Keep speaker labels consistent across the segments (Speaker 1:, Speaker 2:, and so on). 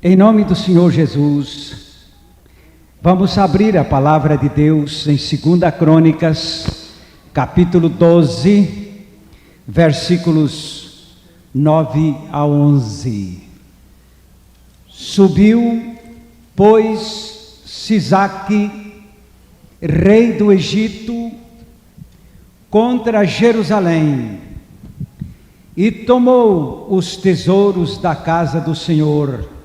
Speaker 1: Em nome do Senhor Jesus, vamos abrir a palavra de Deus em 2 Crônicas, capítulo 12, versículos 9 a 11. Subiu, pois, Sisaque, rei do Egito, contra Jerusalém, e tomou os tesouros da casa do Senhor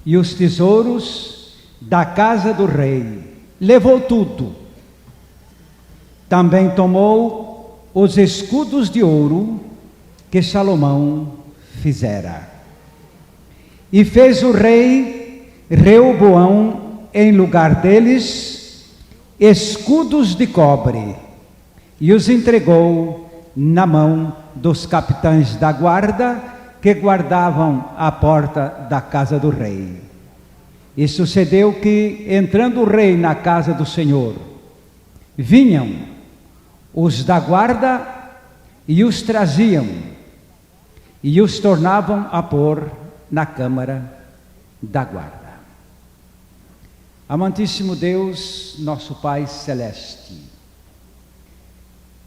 Speaker 1: e os tesouros da casa do rei. Levou tudo. Também tomou os escudos de ouro que Salomão fizera. E fez o rei Reoboão, em lugar deles, escudos de cobre, e os entregou na mão dos capitães da guarda que guardavam a porta da casa do rei. E sucedeu que, entrando o rei na casa do Senhor, vinham os da guarda e os traziam, e os tornavam a pôr na câmara da guarda. Amantíssimo Deus, nosso Pai Celeste,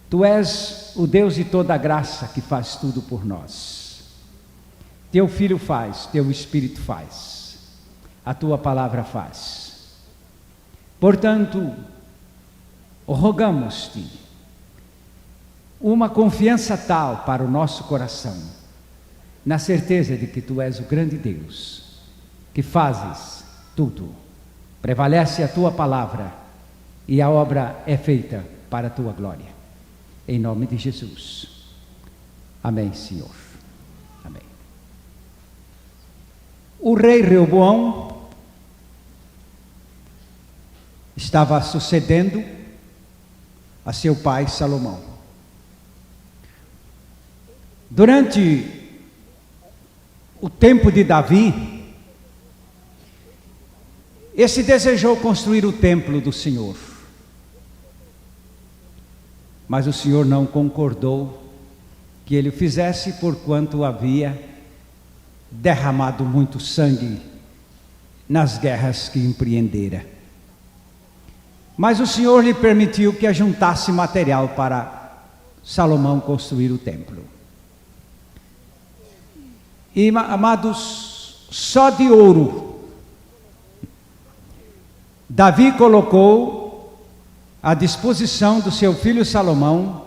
Speaker 1: Tu és o Deus de toda a graça que faz tudo por nós. Teu Filho faz, Teu Espírito faz, a Tua palavra faz. Portanto, rogamos-te uma confiança tal para o nosso coração, na certeza de que Tu és o grande Deus, que fazes tudo. Prevalece a Tua palavra e a obra é feita para a Tua glória. Em nome de Jesus. Amém, Senhor. Amém. O rei Reoboão estava sucedendo a seu pai Salomão. Durante o tempo de Davi, esse desejou construir o templo do Senhor. Mas o Senhor não concordou que ele o fizesse, porquanto havia derramado muito sangue nas guerras que empreendera. Mas o Senhor lhe permitiu que ajuntasse material para Salomão construir o templo. E, amados, só de ouro Davi colocou à disposição do seu filho Salomão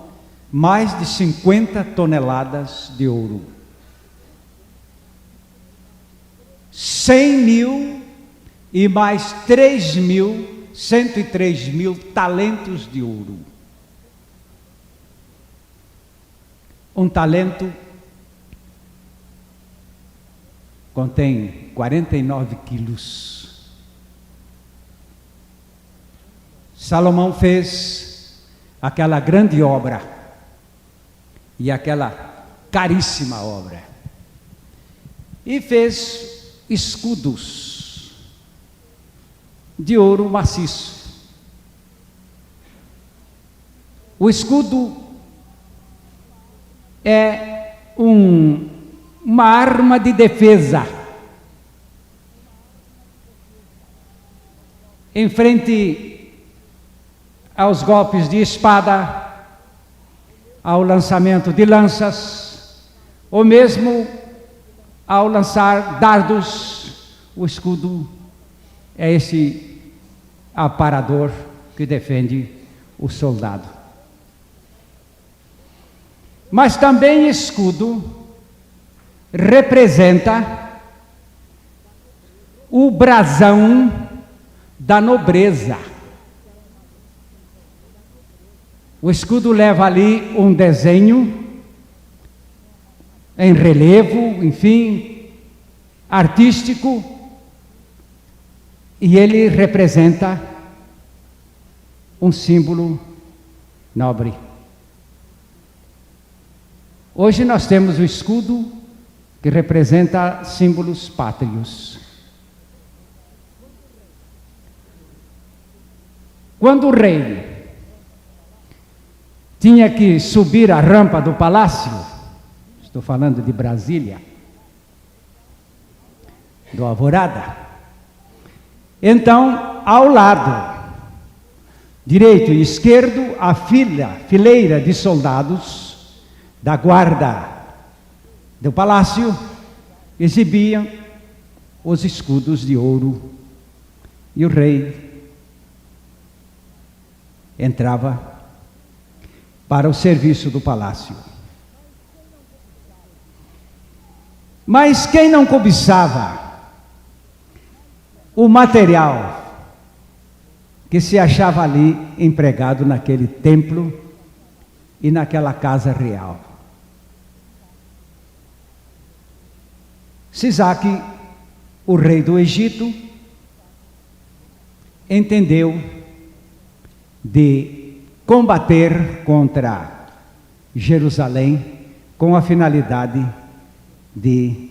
Speaker 1: mais de 50 toneladas de ouro. 100.000 e mais 103.000 talentos de ouro. Um talento contém 49 quilos. Salomão fez aquela grande obra e aquela caríssima obra, e fez escudos de ouro maciço. O escudo é uma arma de defesa em frente aos golpes de espada, ao lançamento de lanças, ou mesmo ao lançar dardos. O escudo é esse aparador que defende o soldado. Mas também escudo representa o brasão da nobreza. O escudo leva ali um desenho em relevo, enfim, artístico, e ele representa um símbolo nobre. Hoje nós temos o escudo que representa símbolos pátrios. Quando o rei tinha que subir a rampa do palácio, estou falando de Brasília, do Alvorada. Então, ao lado direito e esquerdo, a fileira de soldados da guarda do palácio exibiam os escudos de ouro, e o rei entrava para o serviço do palácio. Mas quem não cobiçava o material que se achava ali empregado naquele templo e naquela casa real? Sisaque, o rei do Egito, entendeu de combater contra Jerusalém com a finalidade de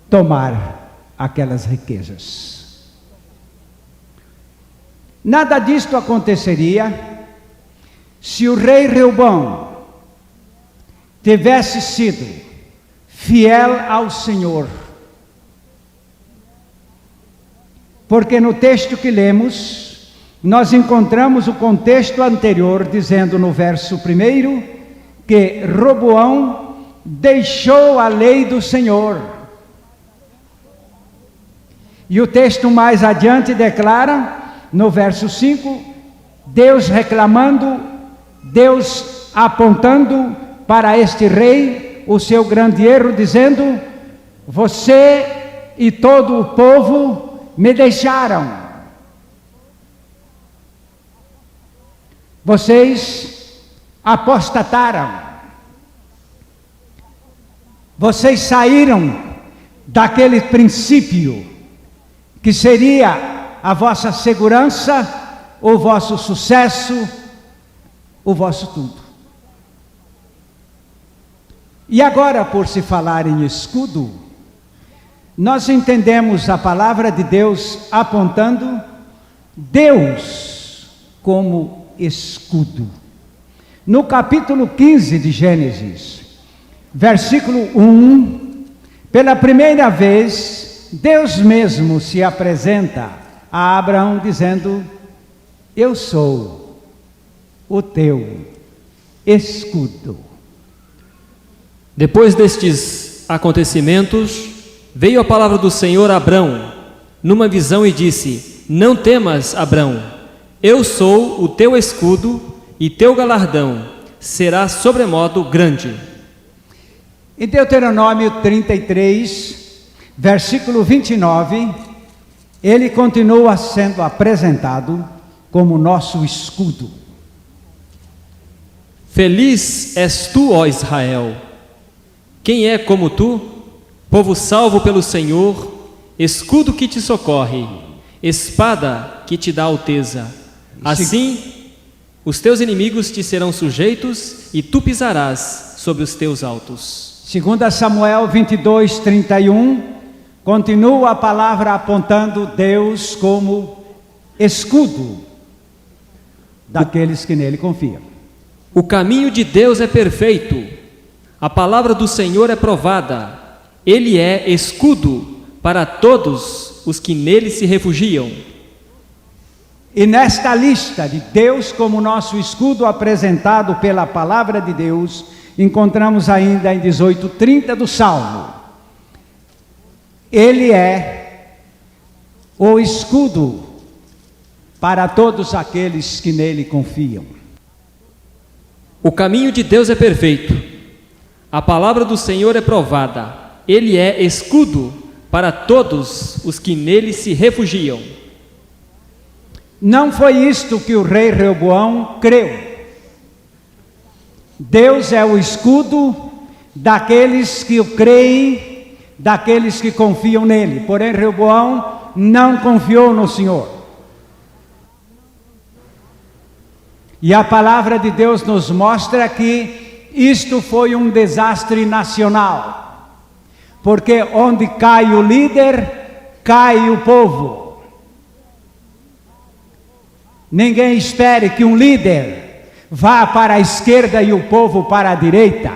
Speaker 1: tomar aquelas riquezas. Nada disto aconteceria se o rei Reubão tivesse sido fiel ao Senhor. Porque no texto que lemos, nós encontramos o contexto anterior, dizendo no verso 1 que Roboão deixou a lei do Senhor. E o texto mais adiante declara, no verso 5, Deus reclamando, Deus apontando para este rei o seu grande erro, dizendo: você e todo o povo me deixaram. Vocês apostataram. Vocês saíram daquele princípio que seria a vossa segurança, o vosso sucesso, o vosso tudo. E agora, por se falar em escudo, nós entendemos a palavra de Deus apontando Deus como escudo. No capítulo 15 de Gênesis, versículo 1, pela primeira vez, Deus mesmo se apresenta a Abraão dizendo: eu sou o teu escudo.
Speaker 2: Depois destes acontecimentos, veio a palavra do Senhor a Abrão, numa visão, e disse: não temas, Abrão, eu sou o teu escudo, e teu galardão será sobremodo grande.
Speaker 1: Em Deuteronômio 33, versículo 29, ele continua sendo apresentado como nosso escudo.
Speaker 2: Feliz és tu, ó Israel! Quem é como tu? Povo salvo pelo Senhor, escudo que te socorre, espada que te dá alteza. Assim, os teus inimigos te serão sujeitos, e tu pisarás sobre os teus altos.
Speaker 1: 2 Samuel 22, 31, continua a palavra apontando Deus como escudo daqueles que nele confiam.
Speaker 2: O caminho de Deus é perfeito, a palavra do Senhor é provada, ele é escudo para todos os que nele se refugiam.
Speaker 1: E nesta lista de Deus como nosso escudo apresentado pela palavra de Deus, encontramos ainda em 18:30 do Salmo: ele é o escudo para todos aqueles que nele confiam.
Speaker 2: O caminho de Deus é perfeito, a palavra do Senhor é provada, ele é escudo para todos os que nele se refugiam.
Speaker 1: Não foi isto que o rei Reoboão creu. Deus é o escudo daqueles que o creem, daqueles que confiam nele. Porém, Reoboão não confiou no Senhor. E a palavra de Deus nos mostra que isto foi um desastre nacional. Porque onde cai o líder, cai o povo. Ninguém espere que um líder vá para a esquerda e o povo para a direita.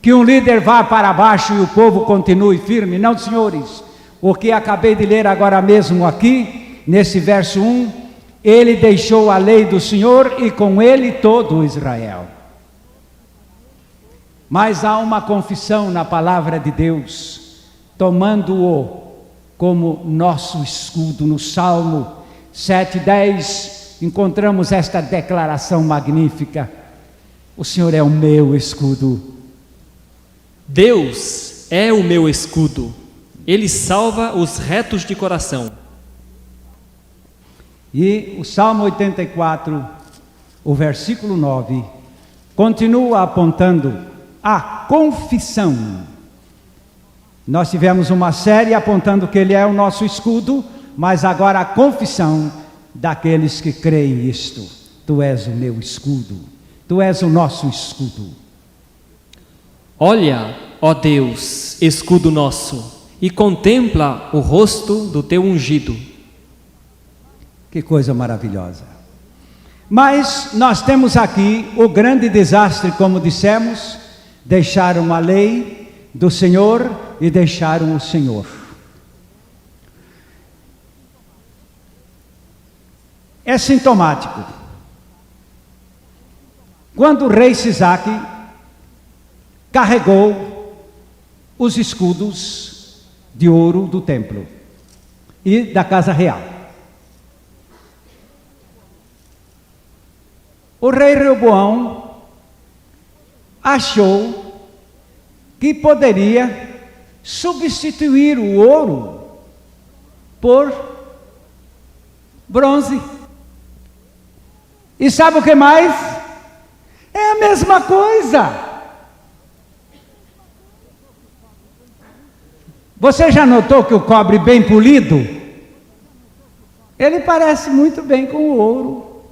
Speaker 1: Que um líder vá para baixo e o povo continue firme. Não, senhores. o que acabei de ler agora mesmo aqui, nesse verso 1, ele deixou a lei do Senhor e com ele todo Israel. Mas há uma confissão na palavra de Deus, tomando-o como nosso escudo. No Salmo 7:10, encontramos esta declaração magnífica: o Senhor é o meu escudo.
Speaker 2: Deus é o meu escudo, Ele salva os retos de coração.
Speaker 1: E o Salmo 84, o versículo 9, continua apontando a confissão. Nós tivemos uma série apontando que Ele é o nosso escudo, mas agora a confissão daqueles que creem isto: Tu és o meu escudo, Tu és o nosso escudo.
Speaker 2: Olha, ó Deus, escudo nosso, e contempla o rosto do Teu ungido.
Speaker 1: Que coisa maravilhosa. Mas nós temos aqui o grande desastre, como dissemos: deixaram a lei do Senhor e deixaram o Senhor. É sintomático. Quando o rei Sisaque carregou os escudos de ouro do templo e da casa real, o rei Reoboão achou que poderia substituir o ouro por bronze. E sabe o que mais? É a mesma coisa. Você já notou que o cobre bem polido, ele parece muito bem com o ouro.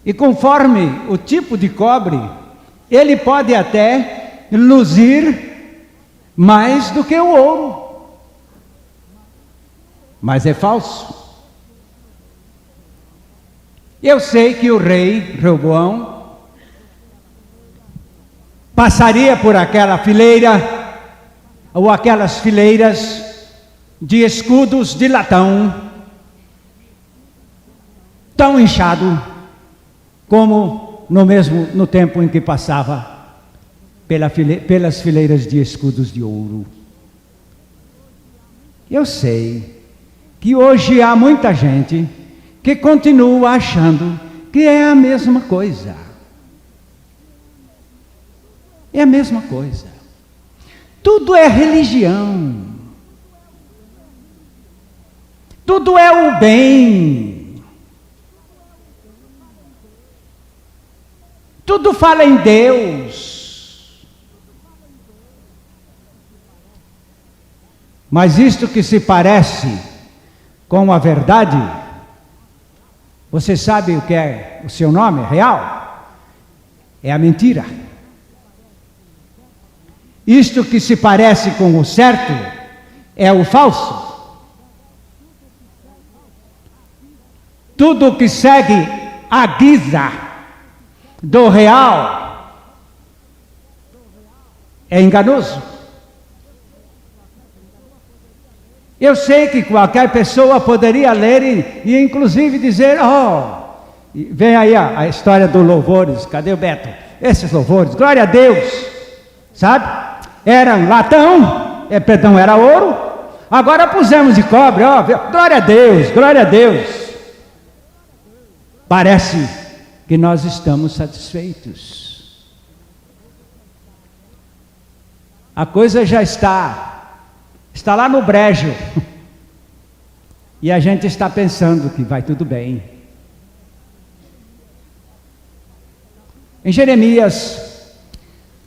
Speaker 1: E conforme o tipo de cobre, ele pode até luzir mais do que o ouro. Mas é falso. Eu sei que o rei Reoboão passaria por aquela fileira, ou aquelas fileiras de escudos de latão, tão inchado, como no tempo em que passava pelas fileiras de escudos de ouro. Eu sei que hoje há muita gente que continua achando que é a mesma coisa. É a mesma coisa. Tudo é religião. Tudo é o bem. Tudo fala em Deus. Mas isto que se parece com a verdade, você sabe o que é o seu nome real? É a mentira. Isto que se parece com o certo é o falso. Tudo que segue a guisa do real é enganoso. Eu sei que qualquer pessoa poderia ler e inclusive dizer: vem aí a história dos louvores. Cadê o Beto? Esses louvores, glória a Deus, sabe? Eram latão, era ouro, agora pusemos de cobre, glória a Deus, glória a Deus. Parece que nós estamos satisfeitos. A coisa já está lá no brejo, e a gente está pensando que vai tudo bem. Em Jeremias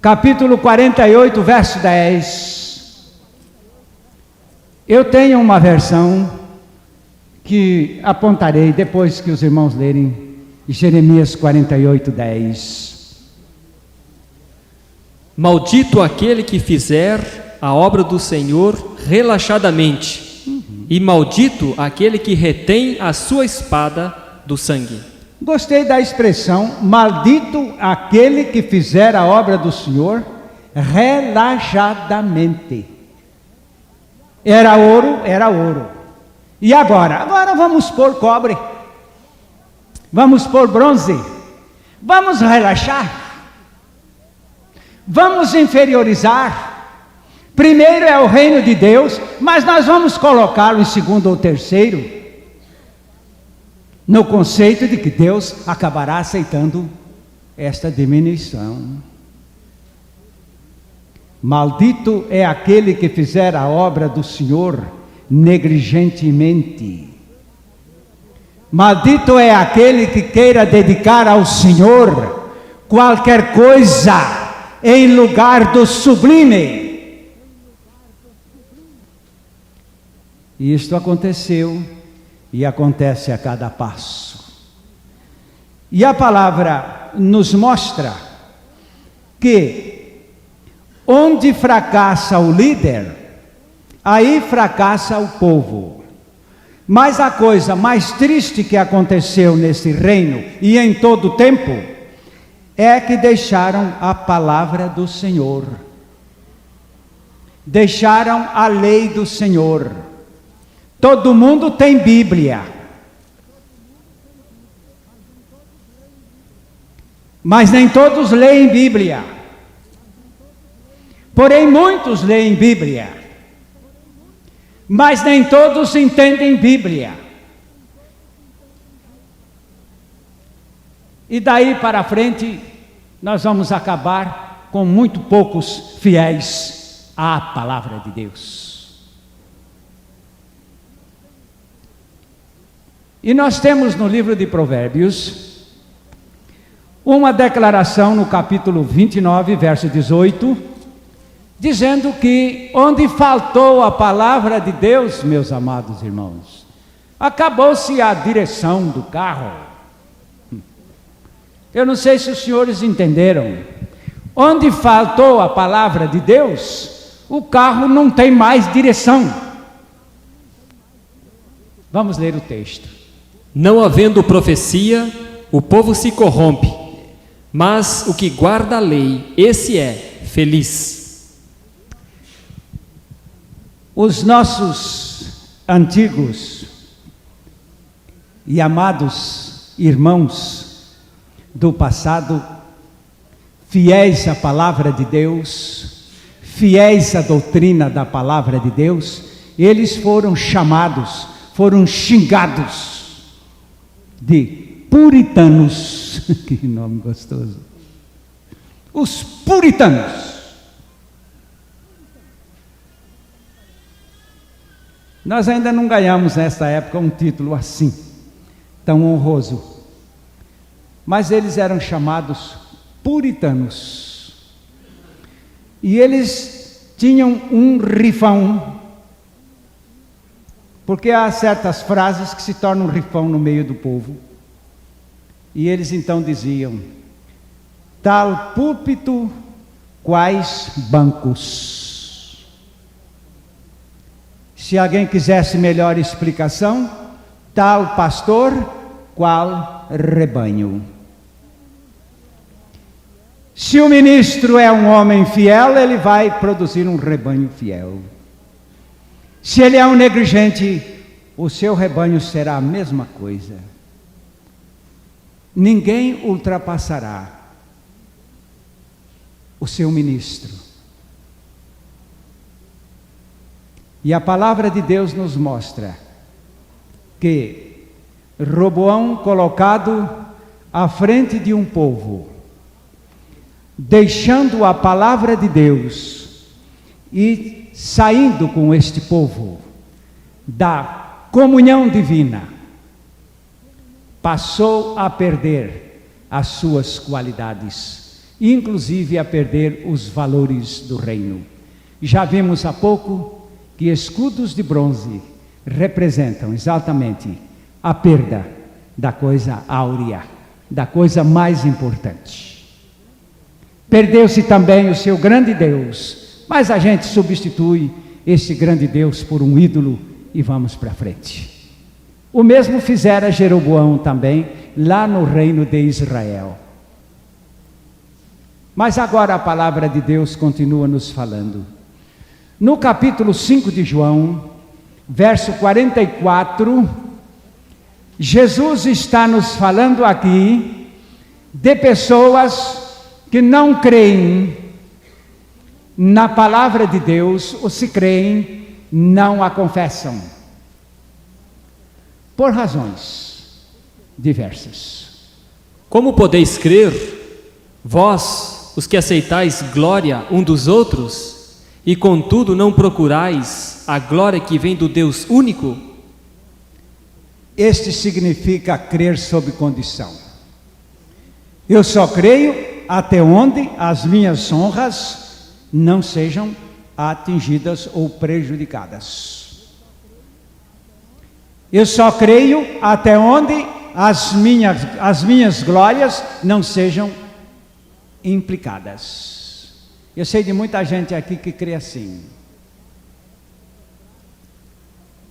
Speaker 1: capítulo 48, verso 10, eu tenho uma versão que apontarei depois que os irmãos lerem, Jeremias 48, 10.
Speaker 2: Maldito aquele que fizer a obra do Senhor relaxadamente, e maldito aquele que retém a sua espada do sangue.
Speaker 1: Gostei da expressão: maldito aquele que fizer a obra do Senhor relaxadamente. Era ouro, era ouro. E agora? Agora vamos pôr cobre. Vamos pôr bronze. Vamos relaxar. Vamos inferiorizar. Primeiro é o reino de Deus, mas nós vamos colocá-lo em segundo ou terceiro, no conceito de que Deus acabará aceitando esta diminuição. Maldito é aquele que fizer a obra do Senhor negligentemente. Maldito é aquele que queira dedicar ao Senhor qualquer coisa em lugar do sublime. E isto aconteceu e acontece a cada passo. E a palavra nos mostra que onde fracassa o líder, aí fracassa o povo. Mas a coisa mais triste que aconteceu nesse reino e em todo o tempo é que deixaram a palavra do Senhor. Deixaram a lei do Senhor. Todo mundo tem Bíblia, mas nem todos leem Bíblia. Porém, muitos leem Bíblia, mas nem todos entendem Bíblia. E daí para frente, nós vamos acabar com muito poucos fiéis à palavra de Deus. E nós temos no livro de Provérbios uma declaração no capítulo 29, verso 18, dizendo que onde faltou a palavra de Deus, meus amados irmãos, acabou-se a direção do carro. Eu não sei se os senhores entenderam. Onde faltou a palavra de Deus, o carro não tem mais direção. Vamos ler o texto.
Speaker 2: Não havendo profecia, o povo se corrompe, mas o que guarda a lei, esse é feliz.
Speaker 1: Os nossos antigos e amados irmãos do passado, fiéis à palavra de Deus, fiéis à doutrina da palavra de Deus, eles foram chamados, foram xingados de puritanos. Que nome gostoso. Os puritanos. Nós ainda não ganhamos nessa época um título assim, tão honroso. Mas eles eram chamados puritanos. E eles tinham um rifão, porque há certas frases que se tornam rifão no meio do povo. E eles então diziam: tal púlpito, quais bancos. Se alguém quisesse melhor explicação, tal pastor, qual rebanho. Se o ministro é um homem fiel, ele vai produzir um rebanho fiel. Se ele é um negligente, o seu rebanho será a mesma coisa. Ninguém ultrapassará o seu ministro. E a palavra de Deus nos mostra que Roboão, colocado à frente de um povo, deixando a palavra de Deus e saindo com este povo da comunhão divina, passou a perder as suas qualidades, inclusive a perder os valores do reino. Já vimos há pouco que escudos de bronze representam exatamente a perda da coisa áurea, da coisa mais importante. Perdeu-se também o seu grande Deus, mas a gente substitui esse grande Deus por um ídolo e vamos para frente. O mesmo fizera Jeroboão também, lá no reino de Israel. Mas agora a palavra de Deus continua nos falando. No capítulo 5 de João, verso 44, Jesus está nos falando aqui de pessoas que não creem na palavra de Deus, ou se creem, não a confessam, por razões diversas.
Speaker 2: Como podeis crer, vós, os que aceitais glória um dos outros, e contudo não procurais a glória que vem do Deus único?
Speaker 1: Este significa crer sob condição. Eu só creio até onde as minhas honras não sejam atingidas ou prejudicadas. Eu só creio até onde as minhas glórias não sejam implicadas. Eu sei de muita gente aqui que crê assim.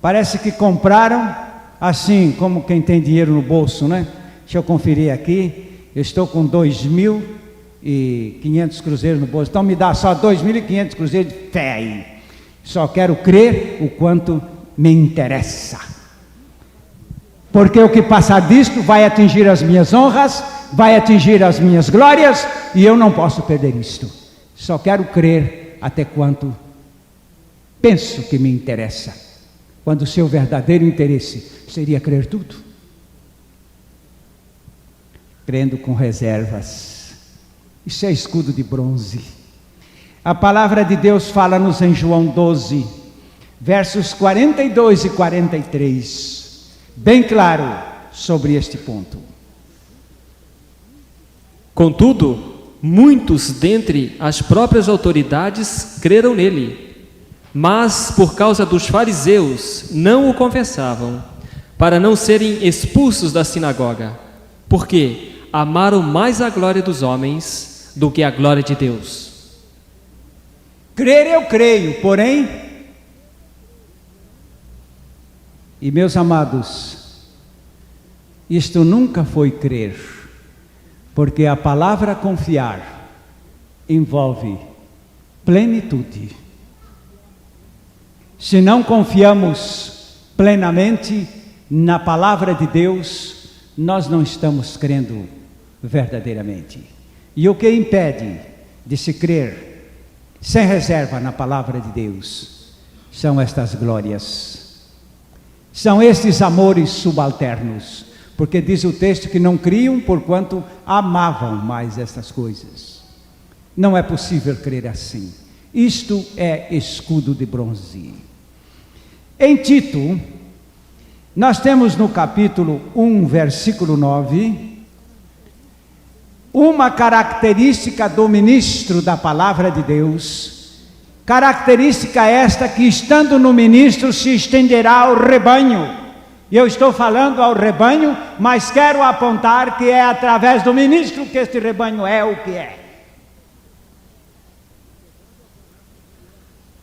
Speaker 1: Parece que compraram assim, como quem tem dinheiro no bolso, né? Deixa eu conferir aqui. Eu estou com 2.500 cruzeiros no bolso. Então me dá só 2.500 cruzeiros de fé aí. Só quero crer o quanto me interessa. Porque o que passar disto vai atingir as minhas honras, vai atingir as minhas glórias, e eu não posso perder isto. Só quero crer até quanto penso que me interessa. Quando o seu verdadeiro interesse seria crer tudo. Crendo com reservas. Isso é escudo de bronze. A palavra de Deus fala-nos em João 12, versos 42 e 43, bem claro sobre este ponto.
Speaker 2: Contudo, muitos dentre as próprias autoridades creram nele, mas por causa dos fariseus não o confessavam, para não serem expulsos da sinagoga, porque amaram mais a glória dos homens do que a glória de Deus.
Speaker 1: Crer eu creio, porém, e meus amados, isto nunca foi crer, porque a palavra confiar envolve plenitude. Se não confiamos plenamente na palavra de Deus, nós não estamos crendo verdadeiramente. E o que impede de se crer sem reserva na palavra de Deus são estas glórias, são estes amores subalternos, porque diz o texto que não criam porquanto amavam mais estas coisas. Não é possível crer assim. Isto é escudo de bronze. Em Tito, nós temos no capítulo 1, versículo 9, uma característica do ministro da palavra de Deus, característica esta que, estando no ministro, se estenderá ao rebanho. E eu estou falando ao rebanho, mas quero apontar que é através do ministro que este rebanho é o que é.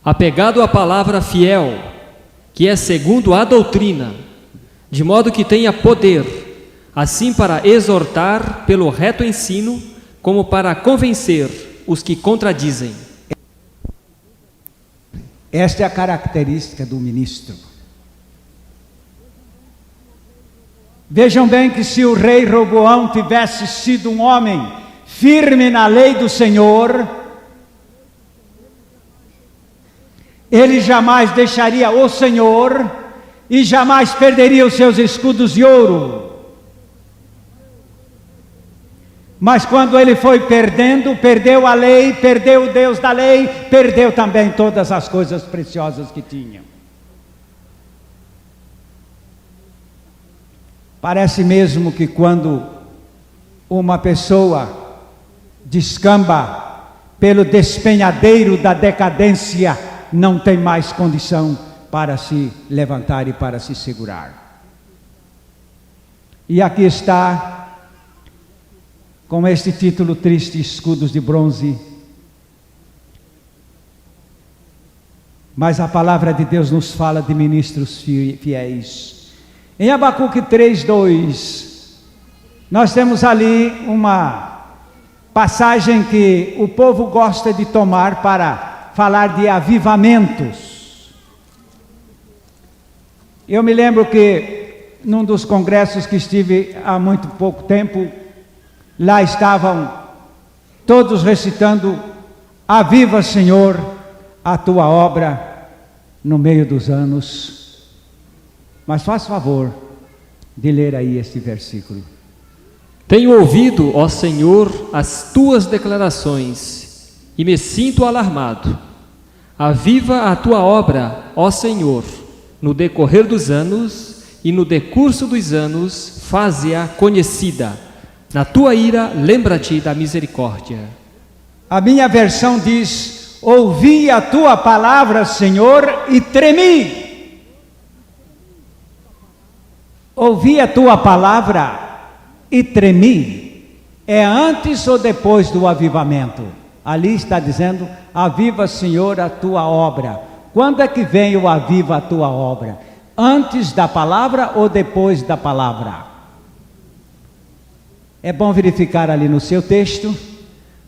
Speaker 2: Apegado à palavra fiel, que é segundo a doutrina, de modo que tenha poder, assim para exortar pelo reto ensino, como para convencer os que contradizem.
Speaker 1: Esta é a característica do ministro. Vejam bem que se o rei Roboão tivesse sido um homem firme na lei do Senhor, ele jamais deixaria o Senhor e jamais perderia os seus escudos de ouro. Mas quando ele foi perdendo, perdeu a lei, perdeu o Deus da lei, perdeu também todas as coisas preciosas que tinha. Parece mesmo que quando uma pessoa descamba pelo despenhadeiro da decadência, não tem mais condição para se levantar e para se segurar. E aqui está, com este título triste, escudos de bronze. Mas a palavra de Deus nos fala de ministros fiéis. Em Abacuque 3:2, nós temos ali passagem que o povo gosta de tomar para falar de avivamentos. Eu me lembro que num dos congressos que estive há muito pouco tempo, lá estavam todos recitando: aviva, Senhor, a tua obra no meio dos anos. Mas faz favor de ler aí este versículo.
Speaker 2: Tenho ouvido, ó Senhor, as tuas declarações e me sinto alarmado. Aviva a tua obra, ó Senhor, no decorrer dos anos e no decurso dos anos, faze-a conhecida. Na tua ira, lembra-te da misericórdia.
Speaker 1: A minha versão diz: ouvi a tua palavra, Senhor, e tremi. Ouvi a tua palavra e tremi. É antes ou depois do avivamento? Ali está dizendo: aviva, Senhor, a tua obra. Quando é que vem o aviva a tua obra? Antes da palavra ou depois da palavra? É bom verificar ali no seu texto,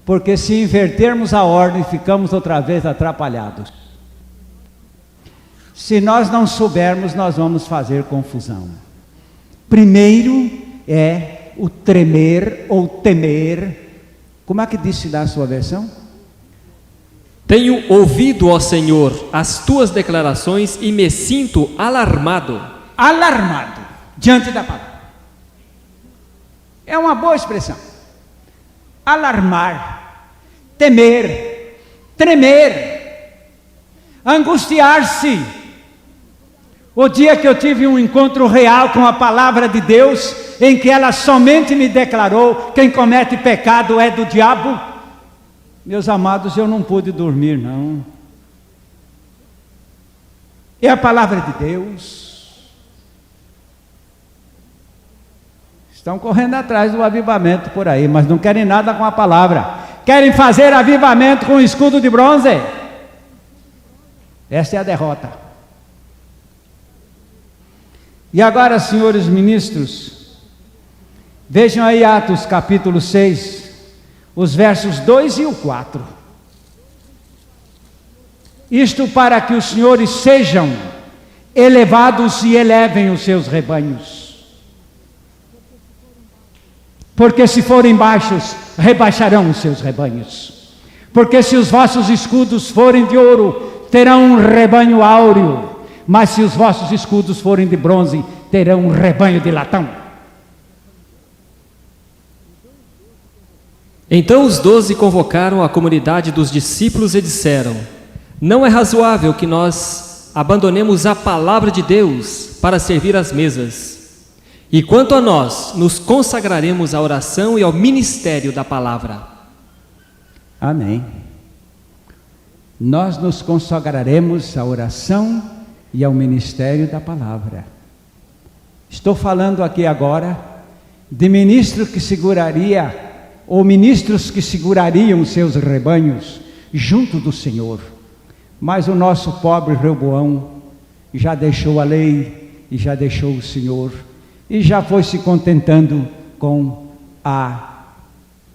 Speaker 1: porque se invertermos a ordem, ficamos outra vez atrapalhados. Se nós não soubermos, nós vamos fazer confusão. Primeiro é o tremer ou temer. Como é que disse na sua versão?
Speaker 2: Tenho ouvido, ó Senhor, as tuas declarações e me sinto alarmado.
Speaker 1: Alarmado diante da palavra. É uma boa expressão. Alarmar, temer, tremer, angustiar-se. O dia que eu tive um encontro real com a palavra de Deus, em que ela somente me declarou: quem comete pecado é do diabo. Meus amados, eu não pude dormir, não. É a palavra de Deus. Estão correndo atrás do avivamento por aí, mas não querem nada com a palavra. Querem fazer avivamento com escudo de bronze. Esta é a derrota. E agora, senhores ministros, vejam aí Atos capítulo 6, os versos 2 e o 4. Isto para que os senhores sejam elevados e elevem os seus rebanhos. Porque se forem baixos, rebaixarão os seus rebanhos. Porque se os vossos escudos forem de ouro, terão um rebanho áureo. Mas se os vossos escudos forem de bronze, terão um rebanho de latão.
Speaker 2: Então os 12 convocaram a comunidade dos discípulos e disseram: não é razoável que nós abandonemos a palavra de Deus para servir às mesas. E quanto a nós, nos consagraremos à oração e ao ministério da palavra.
Speaker 1: Amém. Nós nos consagraremos à oração e ao ministério da palavra. Estou falando aqui agora de ministro que seguraria, ou ministros que segurariam seus rebanhos junto do Senhor. Mas o nosso pobre Reoboão já deixou a lei e já deixou o Senhor e já foi se contentando com a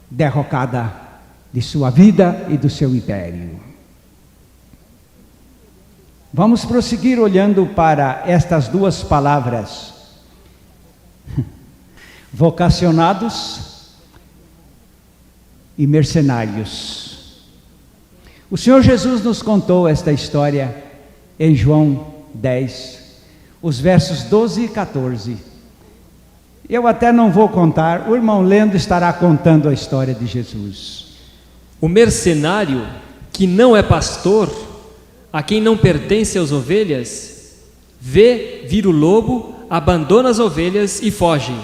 Speaker 1: derrocada de sua vida e do seu império. Vamos prosseguir olhando para estas duas palavras: vocacionados e mercenários. O Senhor Jesus nos contou esta história em João 10, os versos 12 e 14. Eu até não vou contar, o irmão Lendo estará contando a história de Jesus.
Speaker 2: O mercenário, que não é pastor, a quem não pertence as ovelhas, vê vir o lobo, abandona as ovelhas e foge.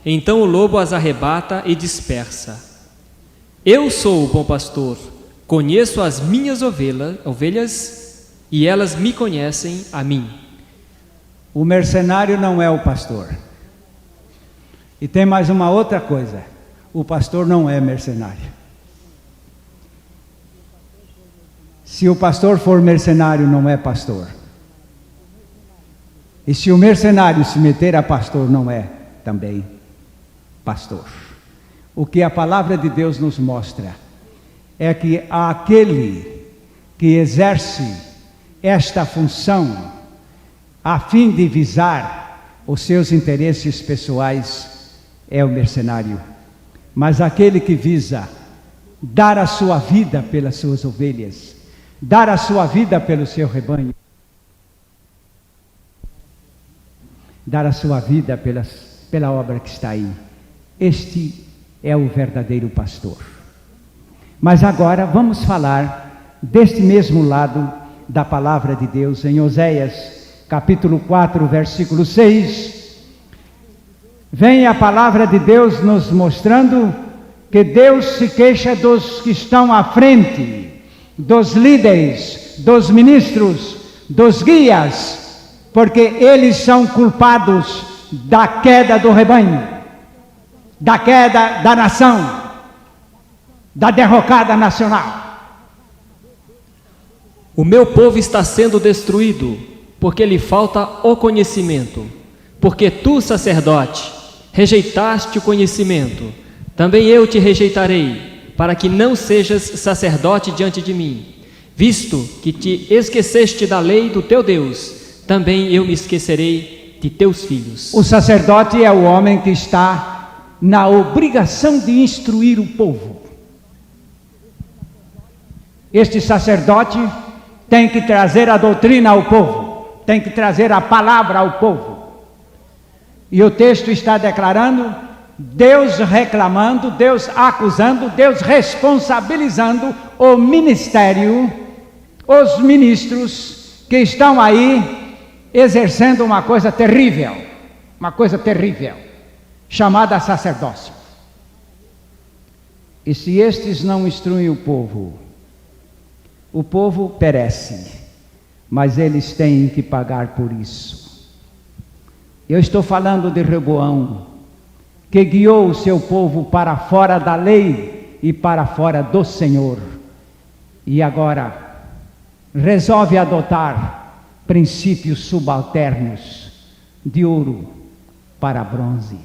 Speaker 2: Então o lobo as arrebata e dispersa. Eu sou o bom pastor, conheço as minhas ovelhas e elas me conhecem a mim.
Speaker 1: O mercenário não é o pastor. E tem mais uma outra coisa: o pastor não é mercenário. Se o pastor for mercenário, não é pastor. E se o mercenário se meter a pastor, não é também pastor. O que a palavra de Deus nos mostra é que aquele que exerce esta função a fim de visar os seus interesses pessoais é o mercenário. Mas aquele que visa dar a sua vida pelas suas ovelhas, dar a sua vida pelo seu rebanho, dar a sua vida pela obra que está aí, este é o verdadeiro pastor. Mas agora vamos falar deste mesmo lado da palavra de Deus, em Oséias capítulo 4, versículo 6, vem a palavra de Deus nos mostrando que Deus se queixa dos que estão à frente, dos líderes, dos ministros, dos guias, porque eles são culpados da queda do rebanho, da queda da nação, da derrocada nacional.
Speaker 2: O meu povo está sendo destruído, porque lhe falta o conhecimento. Porque tu, sacerdote, rejeitaste o conhecimento, também eu te rejeitarei, para que não sejas sacerdote diante de mim. Visto que te esqueceste da lei do teu Deus, também eu me esquecerei de teus filhos.
Speaker 1: O sacerdote é o homem que está na obrigação de instruir o povo. Este sacerdote tem que trazer a doutrina ao povo, tem que trazer a palavra ao povo. E o texto está declarando Deus reclamando, Deus acusando, Deus responsabilizando o ministério, os ministros que estão aí exercendo uma coisa terrível, chamada sacerdócio. E se estes não instruem o povo perece, mas eles têm que pagar por isso. Eu estou falando de Rehoboão, que guiou o seu povo para fora da lei e para fora do Senhor, e agora resolve adotar princípios subalternos de ouro para bronze.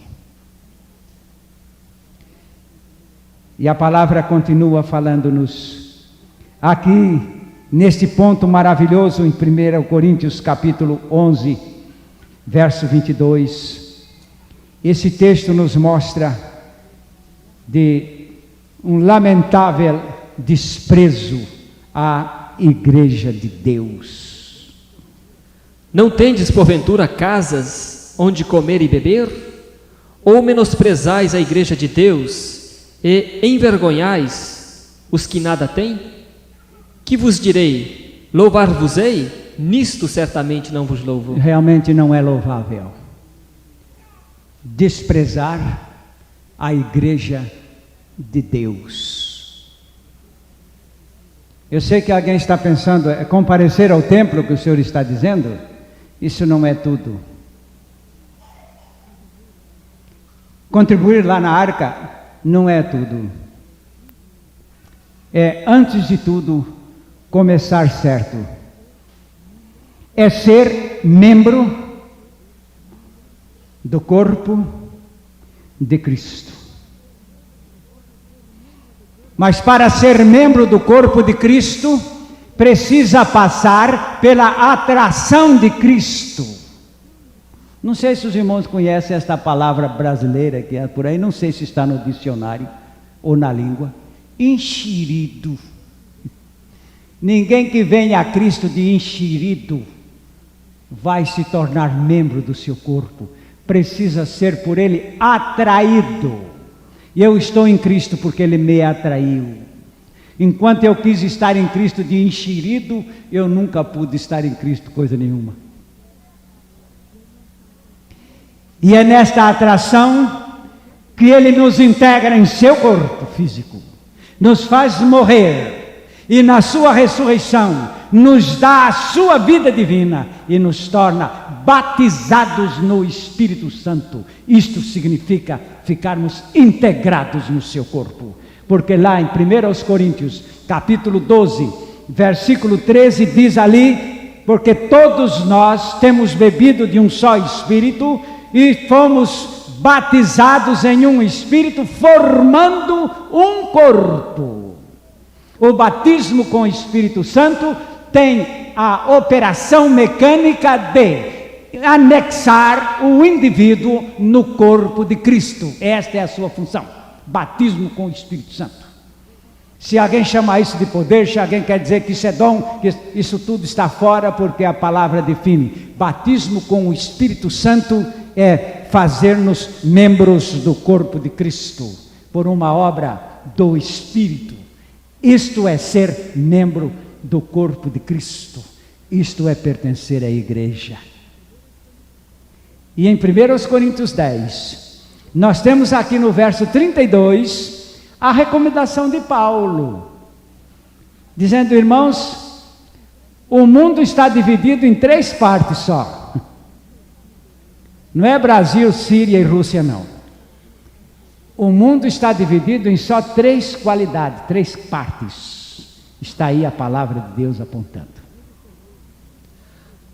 Speaker 1: E a palavra continua falando-nos aqui, neste ponto maravilhoso, em 1 Coríntios capítulo 11, verso 22, esse texto nos mostra de um lamentável desprezo à igreja de Deus.
Speaker 2: Não tendes porventura casas onde comer e beber? Ou menosprezais a igreja de Deus e envergonhais os que nada têm? Que vos direi? Louvar-vos-ei? Nisto certamente não vos louvo.
Speaker 1: Realmente não é louvável desprezar a igreja de Deus. Eu sei que alguém está pensando, é comparecer ao templo que o Senhor está dizendo? Isso não é tudo. Contribuir lá na arca não é tudo. É, antes de tudo, começar certo. É ser membro do corpo de Cristo. Mas para ser membro do corpo de Cristo, precisa passar pela atração de Cristo. Não sei se os irmãos conhecem esta palavra brasileira que é por aí, não sei se está no dicionário ou na língua. Enxerido. Ninguém que venha a Cristo de enxerido vai se tornar membro do seu corpo. Precisa ser por Ele atraído. E eu estou em Cristo porque Ele me atraiu. Enquanto eu quis estar em Cristo de enxerido, eu nunca pude estar em Cristo coisa nenhuma. E é nesta atração que Ele nos integra em seu corpo físico, nos faz morrer, e na sua ressurreição nos dá a sua vida divina e nos torna batizados no Espírito Santo. Isto significa ficarmos integrados no seu corpo, porque lá em 1 Coríntios capítulo 12, versículo 13 diz ali: porque todos nós temos bebido de um só Espírito e fomos batizados em um Espírito, formando um corpo. O batismo com o Espírito Santo tem a operação mecânica de anexar o indivíduo no corpo de Cristo. Esta é a sua função, batismo com o Espírito Santo. Se alguém chama isso de poder, se alguém quer dizer que isso é dom, que isso tudo está fora, porque a palavra define. Batismo com o Espírito Santo é fazer-nos membros do corpo de Cristo, por uma obra do Espírito. Isto é ser membro do corpo de Cristo. Isto é pertencer à igreja. E em 1 Coríntios 10, nós temos aqui no verso 32, a recomendação de Paulo, dizendo: irmãos, o mundo está dividido em 3 partes só. Não é Brasil, Síria e Rússia, não. O mundo está dividido em só 3 qualidades, 3 partes. Está aí a palavra de Deus apontando.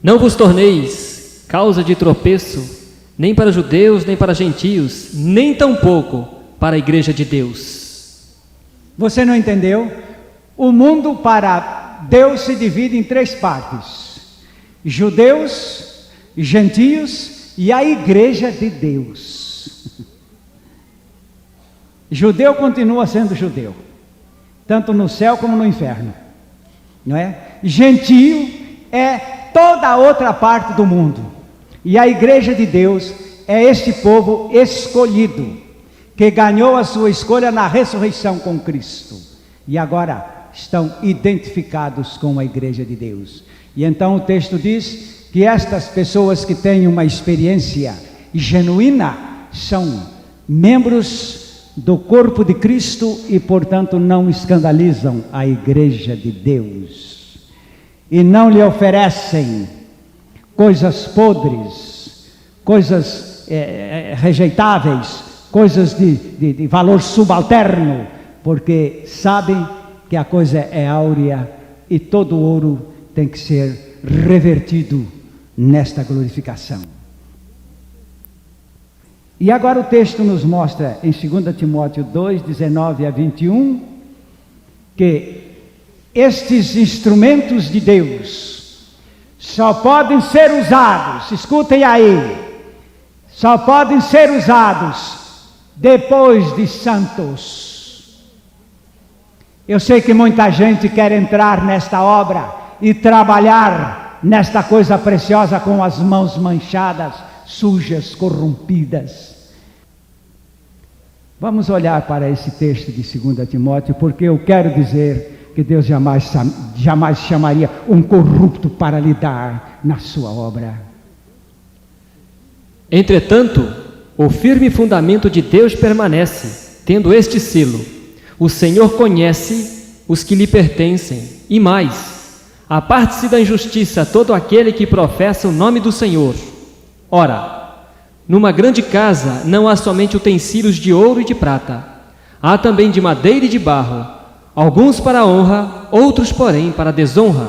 Speaker 2: Não vos torneis causa de tropeço, nem para judeus, nem para gentios, nem tampouco para a igreja de Deus.
Speaker 1: Você não entendeu? O mundo para Deus se divide em 3 partes: judeus, gentios e a igreja de Deus. Judeu continua sendo judeu, tanto no céu como no inferno, não é? Gentio é toda a outra parte do mundo, e a igreja de Deus é este povo escolhido, que ganhou a sua escolha na ressurreição com Cristo, e agora estão identificados com a igreja de Deus. E então o texto diz que estas pessoas que têm uma experiência genuína são membros do corpo de Cristo e, portanto, não escandalizam a igreja de Deus, e não lhe oferecem coisas podres, coisas rejeitáveis, coisas de valor subalterno, porque sabem que a coisa é áurea e todo ouro tem que ser revertido nesta glorificação. E agora o texto nos mostra em 2 Timóteo 2, 19 a 21, que estes instrumentos de Deus só podem ser usados, escutem aí, só podem ser usados depois de santos. Eu sei que muita gente quer entrar nesta obra e trabalhar nesta coisa preciosa com as mãos manchadas, sujas, corrompidas. Vamos olhar para esse texto de 2 Timóteo, porque eu quero dizer que Deus jamais chamaria um corrupto para lidar na sua obra.
Speaker 2: Entretanto, o firme fundamento de Deus permanece, tendo este selo: o Senhor conhece os que lhe pertencem, e mais, aparte-se da injustiça todo aquele que professa o nome do Senhor. Ora, numa grande casa não há somente utensílios de ouro e de prata, há também de madeira e de barro, alguns para a honra, outros, porém, para a desonra.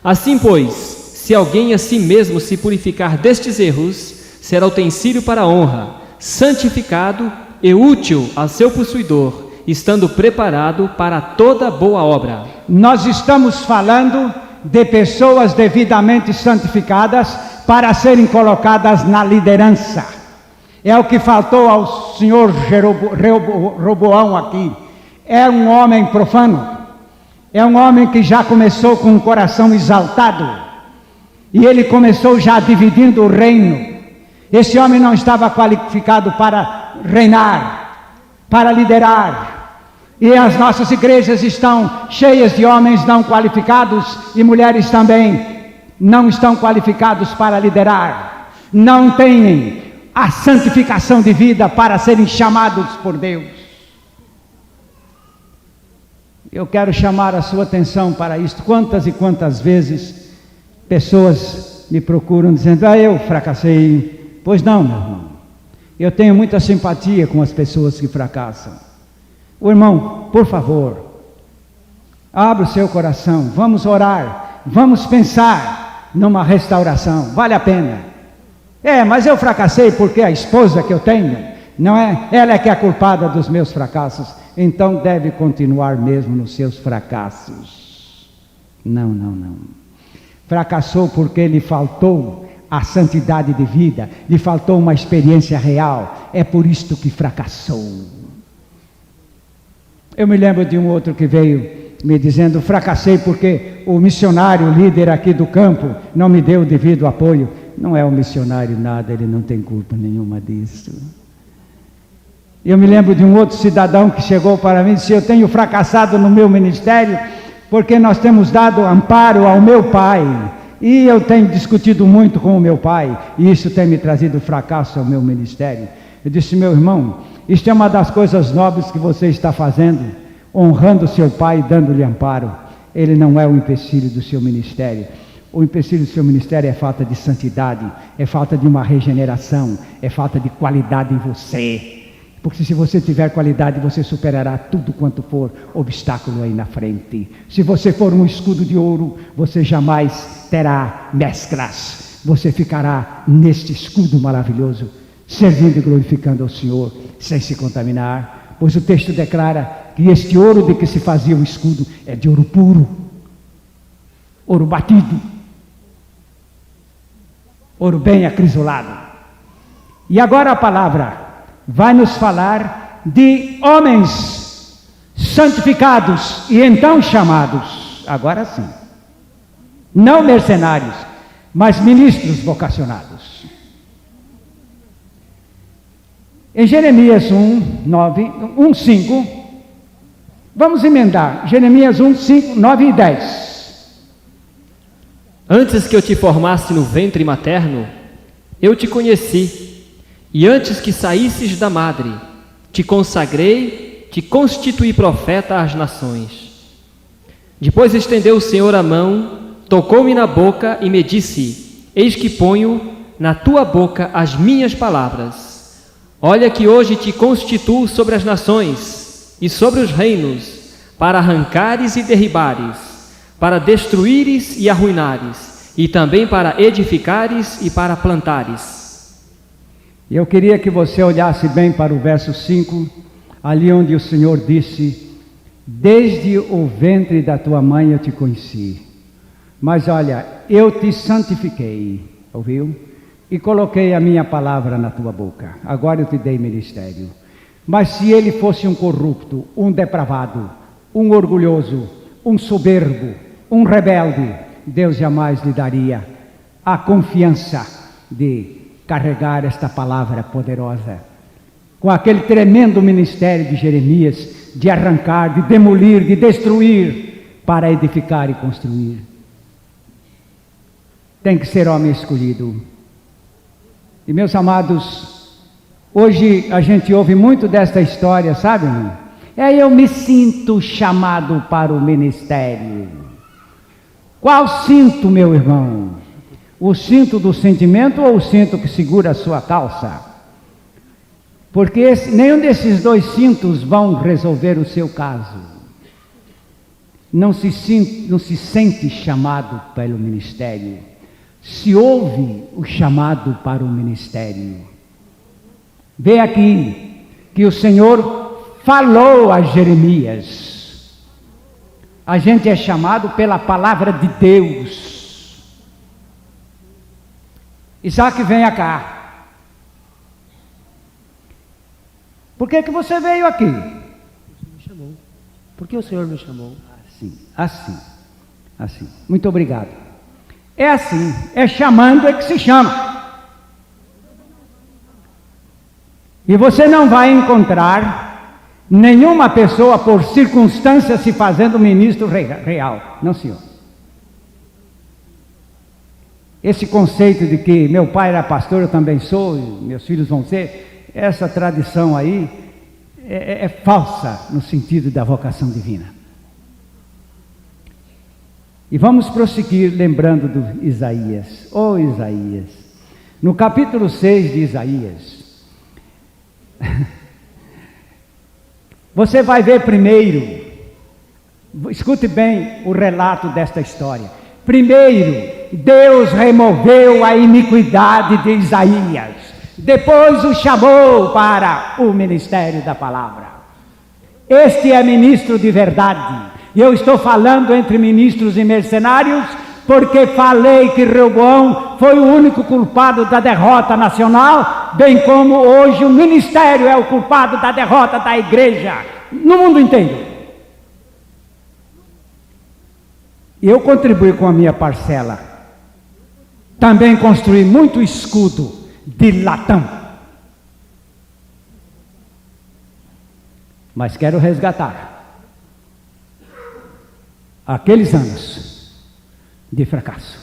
Speaker 2: Assim, pois, se alguém a si mesmo se purificar destes erros, será utensílio para a honra, santificado e útil a seu possuidor, estando preparado para toda boa obra.
Speaker 1: Nós estamos falando de pessoas devidamente santificadas para serem colocadas na liderança. É o que faltou ao senhor Roboão aqui. É um homem profano, é um homem que já começou com o coração exaltado, e ele começou já dividindo o reino. Esse homem não estava qualificado para reinar, para liderar. E as nossas igrejas estão cheias de homens não qualificados, e mulheres também não estão qualificados para liderar. Não têm a santificação de vida para serem chamados por Deus. Eu quero chamar a sua atenção para isto. Quantas e quantas vezes pessoas me procuram dizendo: eu fracassei. Pois não, meu irmão, eu tenho muita simpatia com as pessoas que fracassam. O irmão, por favor, abra o seu coração, vamos orar, vamos pensar numa restauração, vale a pena. Mas eu fracassei porque a esposa que eu tenho, não é? Ela é que é a culpada dos meus fracassos. Então deve continuar mesmo nos seus fracassos. Não. Fracassou porque lhe faltou a santidade de vida, lhe faltou uma experiência real. É por isto que fracassou. Eu me lembro de um outro que veio me dizendo: fracassei porque o missionário líder aqui do campo não me deu o devido apoio. Não é o missionário nada, ele não tem culpa nenhuma disso. Eu me lembro de um outro cidadão que chegou para mim e disse: eu tenho fracassado no meu ministério porque nós temos dado amparo ao meu pai, e eu tenho discutido muito com o meu pai, e isso tem me trazido fracasso ao meu ministério. Eu disse: meu irmão, isto é uma das coisas nobres que você está fazendo, honrando seu pai e dando-lhe amparo. Ele não é o empecilho do seu ministério. O empecilho do seu ministério é falta de santidade, é falta de uma regeneração, é falta de qualidade em você. Porque se você tiver qualidade, você superará tudo quanto for obstáculo aí na frente. Se você for um escudo de ouro, você jamais terá mesclas. Você ficará neste escudo maravilhoso, servindo e glorificando ao Senhor, sem se contaminar. Pois o texto declara que este ouro de que se fazia o escudo é de ouro puro, ouro batido, ouro bem acrisolado. E agora a palavra vai nos falar de homens santificados e então chamados, agora sim, não mercenários, mas ministros vocacionados. Em Jeremias 5, vamos emendar, Jeremias 1, 5, 9 e 10.
Speaker 2: Antes que eu te formasse no ventre materno, eu te conheci. E antes que saísses da madre, te consagrei, te constituí profeta às nações. Depois estendeu o Senhor a mão, tocou-me na boca e me disse: eis que ponho na tua boca as minhas palavras. Olha que hoje te constituo sobre as nações e sobre os reinos, para arrancares e derribares, para destruíres e arruinares, e também para edificares e para plantares.
Speaker 1: Eu queria que você olhasse bem para o verso 5, ali onde o Senhor disse: desde o ventre da tua mãe eu te conheci, mas olha, eu te santifiquei, ouviu? E coloquei a minha palavra na tua boca, agora eu te dei ministério. Mas se ele fosse um corrupto, um depravado, um orgulhoso, um soberbo, um rebelde, Deus jamais lhe daria a confiança de carregar esta palavra poderosa, com aquele tremendo ministério de Jeremias, de arrancar, de demolir, de destruir, para edificar e construir. Tem que ser homem escolhido. E meus amados, hoje a gente ouve muito desta história, sabe? Eu me sinto chamado para o ministério. Qual cinto, meu irmão? O cinto do sentimento ou o cinto que segura a sua calça? Porque nenhum desses dois cintos vão resolver o seu caso. Não se sente chamado pelo ministério. Se ouve o chamado para o ministério. Vê aqui que o Senhor falou a Jeremias. A gente é chamado pela palavra de Deus. Isaac, venha cá. Por que você veio aqui?
Speaker 3: Me chamou. Por que o Senhor me chamou?
Speaker 1: Assim. Muito obrigado. É assim, é chamando é que se chama. E você não vai encontrar nenhuma pessoa por circunstância se fazendo ministro real. Não, senhor. Esse conceito de que meu pai era pastor, eu também sou, meus filhos vão ser, essa tradição aí é falsa no sentido da vocação divina. E vamos prosseguir lembrando do Isaías. Isaías, no capítulo 6 de Isaías, você vai ver primeiro, escute bem o relato desta história. Primeiro, Deus removeu a iniquidade de Isaías. Depois o chamou para o ministério da palavra. Este é ministro de verdade. E eu estou falando entre ministros e mercenários, porque falei que Reoboão foi o único culpado da derrota nacional, bem como hoje o ministério é o culpado da derrota da igreja no mundo inteiro. E eu contribuí com a minha parcela. Também construí muito escudo de latão. Mas quero resgatar aqueles anos de fracasso.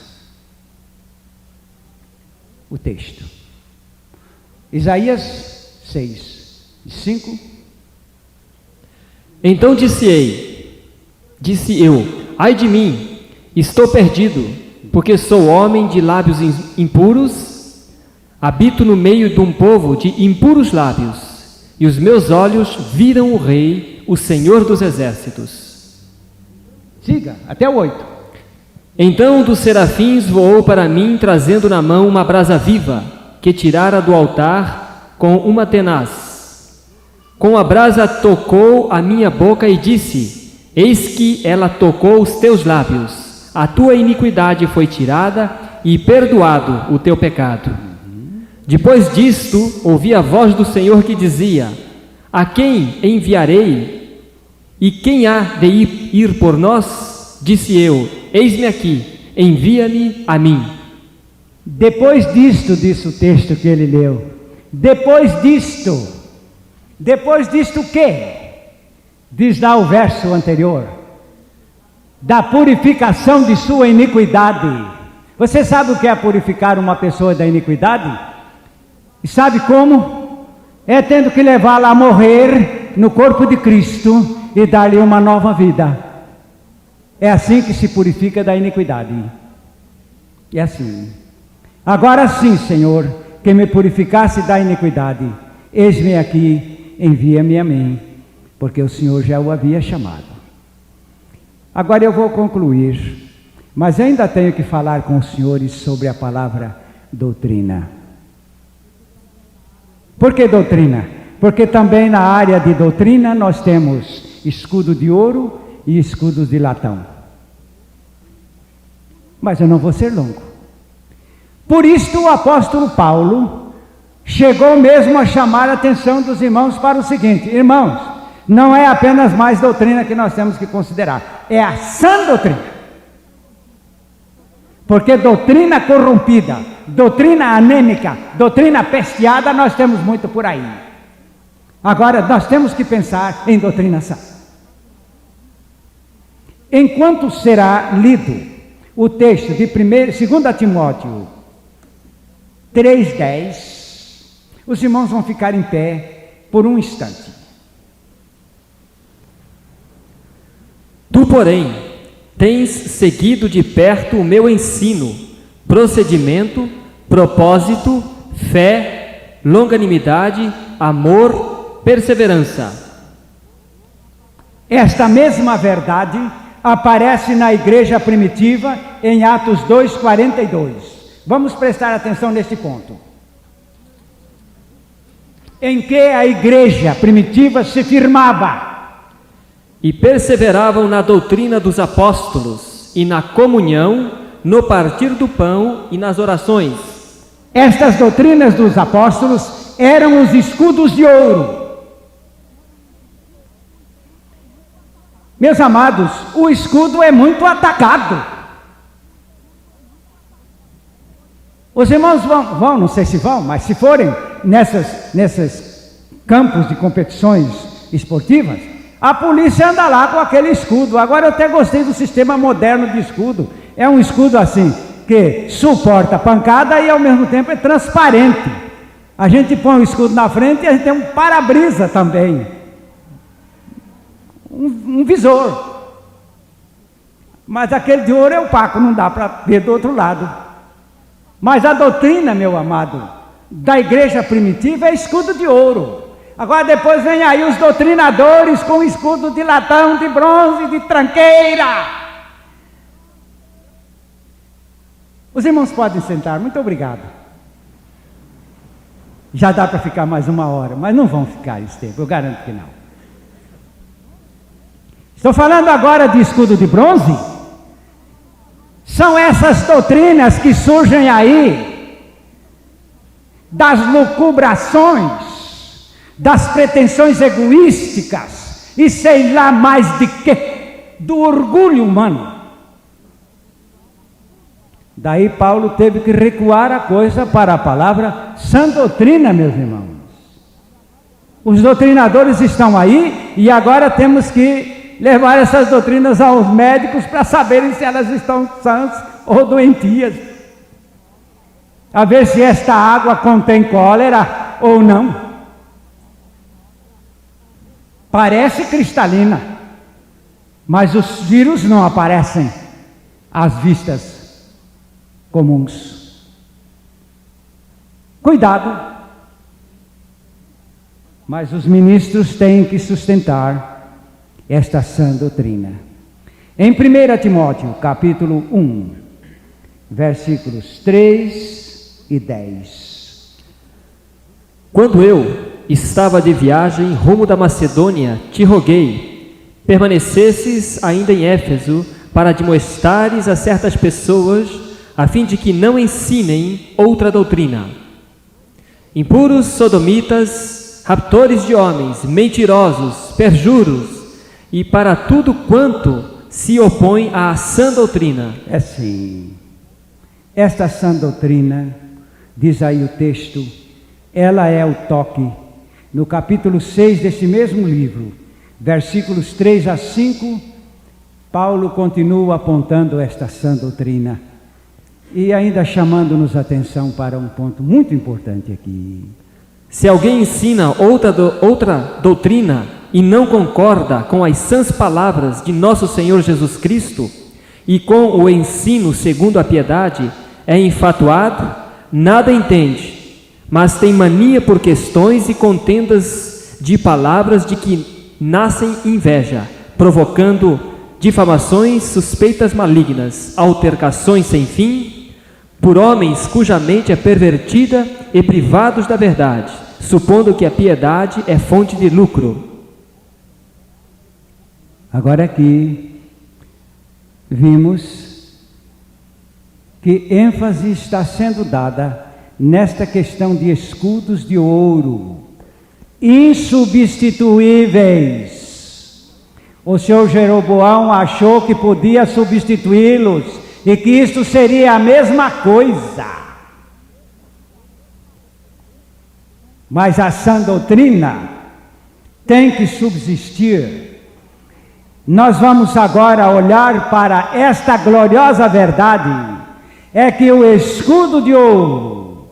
Speaker 1: O texto. Isaías 6, 5.
Speaker 2: Então disse eu, ai de mim, estou perdido, porque sou homem de lábios impuros, habito no meio de um povo de impuros lábios, e os meus olhos viram o Rei, o Senhor dos Exércitos.
Speaker 1: Siga, até o 8.
Speaker 2: Então um dos serafins voou para mim, trazendo na mão uma brasa viva, que tirara do altar com uma tenaz. Com a brasa tocou a minha boca e disse, eis que ela tocou os teus lábios, a tua iniquidade foi tirada e perdoado o teu pecado. Depois disto, ouvi a voz do Senhor que dizia, a quem enviarei? E quem há de ir por nós? Disse eu, eis-me aqui, envia-me a mim.
Speaker 1: Depois disto, disse o texto que ele leu, depois disto o quê? Diz lá o verso anterior, da purificação de sua iniquidade. Você sabe o que é purificar uma pessoa da iniquidade? E sabe como? É tendo que levá-la a morrer no corpo de Cristo e dar-lhe uma nova vida. É assim que se purifica da iniquidade. É assim. Agora sim, Senhor, que me purificasse da iniquidade, eis-me aqui, envia-me a mim, porque o Senhor já o havia chamado. Agora eu vou concluir, mas ainda tenho que falar com os senhores sobre a palavra doutrina. Por que doutrina? Porque também na área de doutrina nós temos escudo de ouro e escudos de latão. Mas eu não vou ser longo. Por isto o apóstolo Paulo chegou mesmo a chamar a atenção dos irmãos para o seguinte: irmãos, não é apenas mais doutrina que nós temos que considerar, é a sã doutrina. Porque doutrina corrompida, doutrina anêmica, doutrina pesteada, nós temos muito por aí. Agora, nós temos que pensar em doutrina sã. Enquanto será lido o texto de 2 Timóteo 3,10, os irmãos vão ficar em pé por um instante.
Speaker 2: Tu, porém, tens seguido de perto o meu ensino, procedimento, propósito, fé, longanimidade, amor, perseverança.
Speaker 1: Esta mesma verdade aparece na igreja primitiva em Atos 2,42. Vamos prestar atenção neste ponto. Em que a igreja primitiva se firmava.
Speaker 2: E perseveravam na doutrina dos apóstolos, e na comunhão, no partir do pão e nas orações.
Speaker 1: Estas doutrinas dos apóstolos eram os escudos de ouro. Meus amados, o escudo é muito atacado. Os irmãos vão, não sei se vão, mas se forem nesses campos de competições esportivas, a polícia anda lá com aquele escudo. Agora eu até gostei do sistema moderno de escudo. É um escudo assim, que suporta pancada e ao mesmo tempo é transparente. A gente põe o escudo na frente e a gente tem um para-brisa também. Um visor. Mas aquele de ouro é opaco, não dá para ver do outro lado. Mas a doutrina, meu amado, da igreja primitiva é escudo de ouro. Agora depois vem aí os doutrinadores com escudo de latão, de bronze, de tranqueira. Os irmãos podem sentar, muito obrigado. Já dá para ficar mais 1 hora, mas não vão ficar esse tempo, eu garanto que não. Estou falando agora de escudo de bronze. São essas doutrinas que surgem aí, das lucubrações, das pretensões egoísticas, e sei lá mais de quê, do orgulho humano. Daí Paulo teve que recuar a coisa para a palavra sã doutrina, meus irmãos. Os doutrinadores estão aí e agora temos que levar essas doutrinas aos médicos para saberem se elas estão sãs ou doentias. A ver se esta água contém cólera ou não. Parece cristalina, mas os vírus não aparecem às vistas comuns. Cuidado, mas os ministros têm que sustentar esta sã doutrina. Em 1 Timóteo, capítulo 1, versículos 3 e 10.
Speaker 2: Quando eu estava de viagem rumo da Macedônia, te roguei, permanecesses ainda em Éfeso, para admoestares a certas pessoas, a fim de que não ensinem outra doutrina. Impuros, sodomitas, raptores de homens, mentirosos, perjuros, e para tudo quanto se opõe à sã doutrina.
Speaker 1: É sim. Esta sã doutrina, diz aí o texto, ela é o toque. No capítulo 6 desse mesmo livro, versículos 3 a 5, Paulo continua apontando esta sã doutrina e ainda chamando-nos atenção para um ponto muito importante aqui.
Speaker 2: Se alguém ensina outra doutrina e não concorda com as sãs palavras de nosso Senhor Jesus Cristo e com o ensino segundo a piedade, é enfatuado, nada entende, mas tem mania por questões e contendas de palavras de que nascem inveja, provocando difamações, suspeitas malignas, altercações sem fim, por homens cuja mente é pervertida e privados da verdade, supondo que a piedade é fonte de lucro.
Speaker 1: Agora aqui vimos que ênfase está sendo dada nesta questão de escudos de ouro, insubstituíveis. O senhor Jeroboão achou que podia substituí-los e que isto seria a mesma coisa. Mas a sã doutrina tem que subsistir. Nós vamos agora olhar para esta gloriosa verdade, é que o escudo de ouro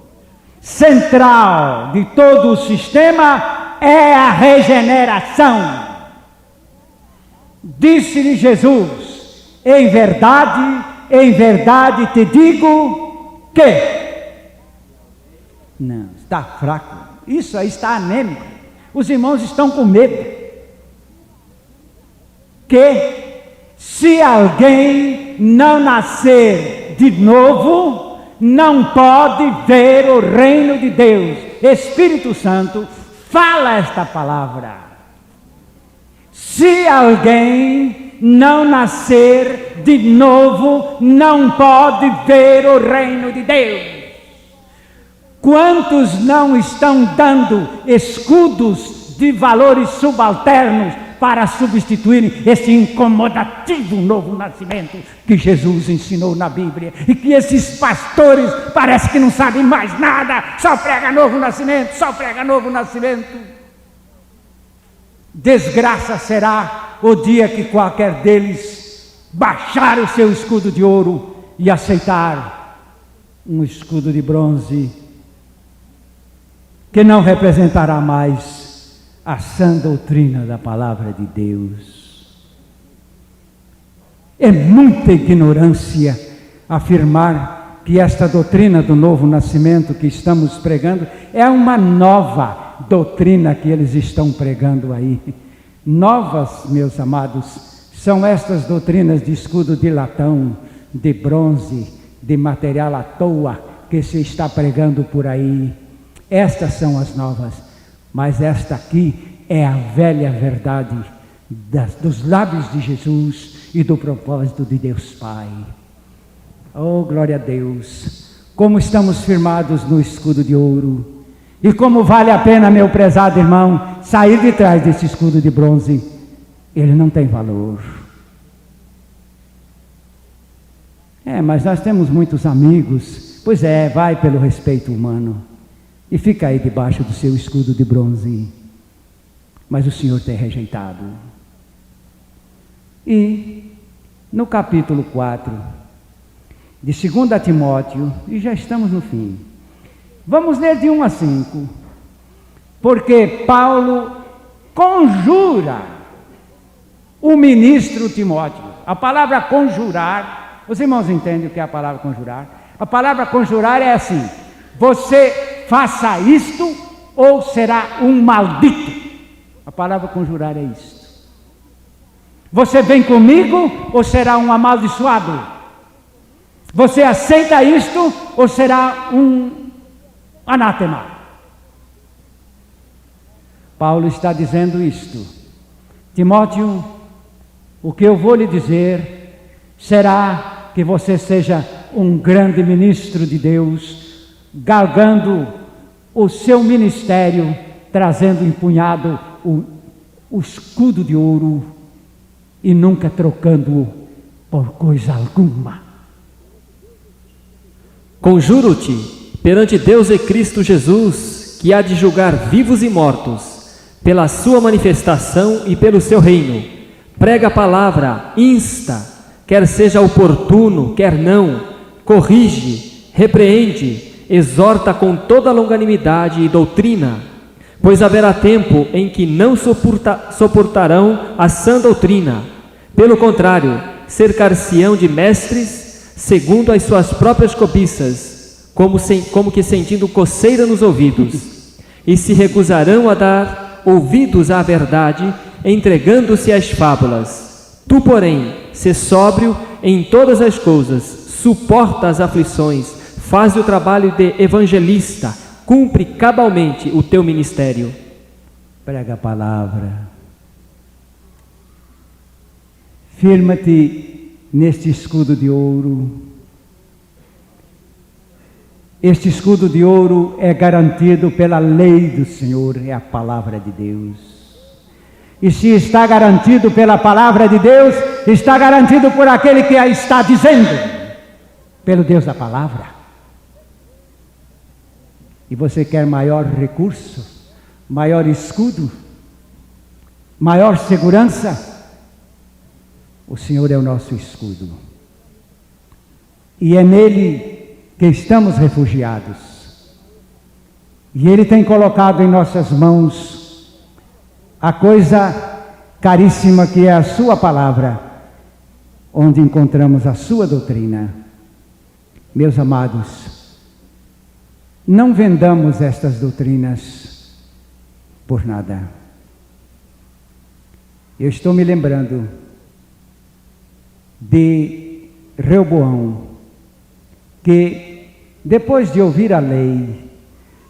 Speaker 1: central de todo o sistema é a regeneração. Disse-lhe Jesus: em verdade te digo que... Não, está fraco, isso aí está anêmico, os irmãos estão com medo. Que se alguém não nascer de novo, não pode ver o reino de Deus. Espírito Santo fala esta palavra. Se alguém não nascer de novo, não pode ver o reino de Deus. Quantos não estão dando escudos de valores subalternos para substituírem esse incomodativo novo nascimento que Jesus ensinou na Bíblia, e que esses pastores parece que não sabem mais nada, só prega novo nascimento, só prega novo nascimento. Desgraça será o dia que qualquer deles baixar o seu escudo de ouro e aceitar um escudo de bronze, que não representará mais a sã doutrina da palavra de Deus. É muita ignorância afirmar que esta doutrina do novo nascimento que estamos pregando é uma nova doutrina que eles estão pregando aí. Novas, meus amados, são estas doutrinas de escudo de latão, de bronze, de material à toa que se está pregando por aí. Estas são as novas, mas esta aqui é a velha verdade dos lábios de Jesus e do propósito de Deus Pai. Oh, glória a Deus! Como estamos firmados no escudo de ouro. E como vale a pena, meu prezado irmão, sair de trás desse escudo de bronze. Ele não tem valor. Mas nós temos muitos amigos. Pois é, vai pelo respeito humano. E fica aí debaixo do seu escudo de bronze. Mas o Senhor tem rejeitado. E no capítulo 4 de 2 Timóteo, e já estamos no fim, vamos ler de 1 a 5, porque Paulo conjura o ministro Timóteo. A palavra conjurar, os irmãos entendem o que é a palavra conjurar? A palavra conjurar é assim: você faça isto ou será um maldito. A palavra conjurar é isto. Você vem comigo ou será um amaldiçoado? Você aceita isto ou será um anátema? Paulo está dizendo isto. Timóteo, o que eu vou lhe dizer será que você seja um grande ministro de Deus, galgando o seu ministério, trazendo empunhado o escudo de ouro e nunca trocando-o por coisa alguma.
Speaker 2: Conjuro-te perante Deus e Cristo Jesus, que há de julgar vivos e mortos, pela sua manifestação e pelo seu reino. Prega a palavra, insta, quer seja oportuno, quer não, corrige, repreende, exorta com toda longanimidade e doutrina, pois haverá tempo em que não suportarão a sã doutrina. Pelo contrário, cercar-se-ão de mestres, segundo as suas próprias cobiças, como que sentindo coceira nos ouvidos, e se recusarão a dar ouvidos à verdade, entregando-se às fábulas. Tu, porém, sê sóbrio em todas as coisas, suporta as aflições, faz o trabalho de evangelista, cumpre cabalmente o teu ministério.
Speaker 1: Prega a palavra. Firma-te neste escudo de ouro. Este escudo de ouro é garantido pela lei do Senhor, é a palavra de Deus. E se está garantido pela palavra de Deus, está garantido por aquele que a está dizendo, pelo Deus da palavra. E você quer maior recurso, maior escudo, maior segurança? O Senhor é o nosso escudo. E é nele que estamos refugiados. E Ele tem colocado em nossas mãos a coisa caríssima que é a sua palavra, onde encontramos a sua doutrina. Meus amados, não vendamos estas doutrinas por nada. Eu estou me lembrando de Reoboão, que depois de ouvir a lei,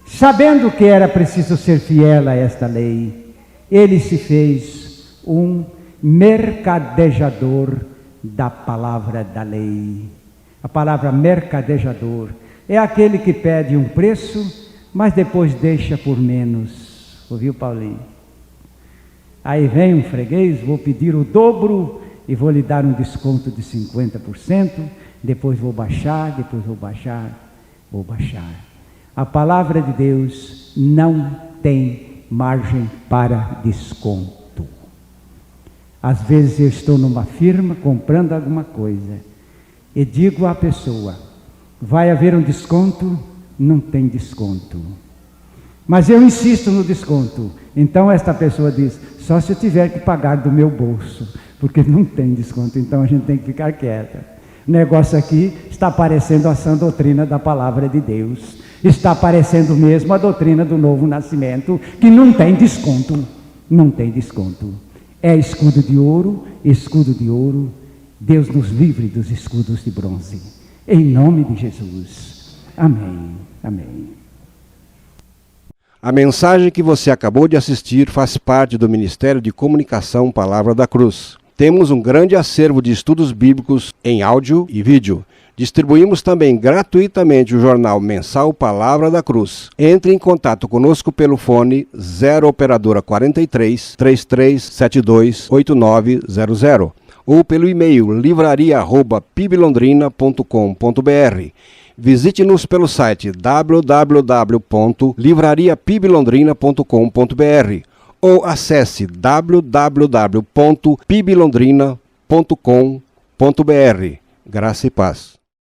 Speaker 1: sabendo que era preciso ser fiel a esta lei, ele se fez um mercadejador da palavra da lei. A palavra mercadejador é aquele que pede um preço, mas depois deixa por menos. Ouviu, Paulinho? Aí vem um freguês, vou pedir o dobro e vou lhe dar um desconto de 50%, depois vou baixar, vou baixar. A palavra de Deus não tem margem para desconto. Às vezes eu estou numa firma comprando alguma coisa e digo à pessoa: vai haver um desconto? Não tem desconto. Mas eu insisto no desconto. Então esta pessoa diz: só se eu tiver que pagar do meu bolso, porque não tem desconto, então a gente tem que ficar quieta. O negócio aqui está parecendo a sã doutrina da palavra de Deus. Está parecendo mesmo a doutrina do novo nascimento, que não tem desconto. Não tem desconto. É escudo de ouro, escudo de ouro. Deus nos livre dos escudos de bronze. Em nome de Jesus. Amém. Amém.
Speaker 4: A mensagem que você acabou de assistir faz parte do Ministério de Comunicação Palavra da Cruz. Temos um grande acervo de estudos bíblicos em áudio e vídeo. Distribuímos também gratuitamente o jornal mensal Palavra da Cruz. Entre em contato conosco pelo fone 0 operadora 43 3372 8900 ou pelo e-mail livraria@piblondrina.com.br. Visite-nos pelo site www.livrariapiblondrina.com.br ou acesse www.piblondrina.com.br. Graça e paz.